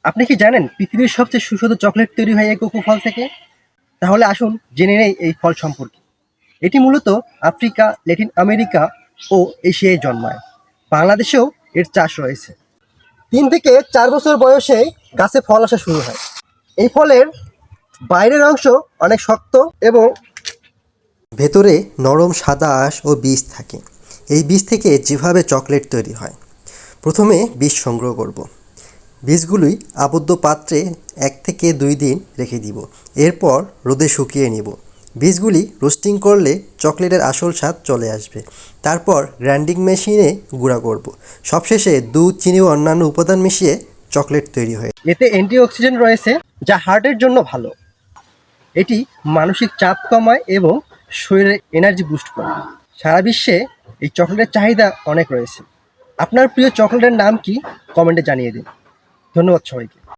আপনি কি জানেন পৃথিবীর সবচেয়ে সুস্বাদু চকলেট তৈরি হয় এই কোকো ফল থেকে? তাহলে আসুন জেনে নেই এই ফল সম্পর্কে। এটি মূলত আফ্রিকা, ল্যাটিন আমেরিকা ও এশিয়ায় জন্মায়। বাংলাদেশেও এর চাষ রয়েছে। 3 থেকে 4 বছর বয়সে গাছে ফল আসা শুরু হয়। এই ফলের বাইরের অংশ অনেক শক্ত এবং ভেতরে নরম সাদা আঁশ ও বীজ থাকে। এই বীজ থেকে যেভাবে চকলেট তৈরি হয়। প্রথমে বীজ সংগ্রহ করব। বীজগুলি আবদ্ধ পাত্রে 1 থেকে 2 দিন রেখে দিব। এরপর রোদে শুকিয়ে নিব। বীজগুলি রোস্টিং করলে চকলেটের আসল স্বাদ চলে আসবে। তারপর গ্রাইন্ডিং মেশিনে গুঁড়া করব। সবশেষে দুধ, চিনি ও অন্যান্য উপাদান মিশিয়ে চকলেট তৈরি হয়। এতে অ্যান্টিঅক্সিডেন্ট রয়েছে যা হার্টের জন্য ভালো। এটি মানসিক চাপ কমায় এবং শরীরের এনার্জি বুস্ট করে। সারা বিশ্বে এই চকলেটের চাহিদা অনেক রয়েছে। আপনার প্রিয় চকলেটের নাম কি? কমেন্টে জানিয়ে দিন। ধন্যবাদ সবাইকে।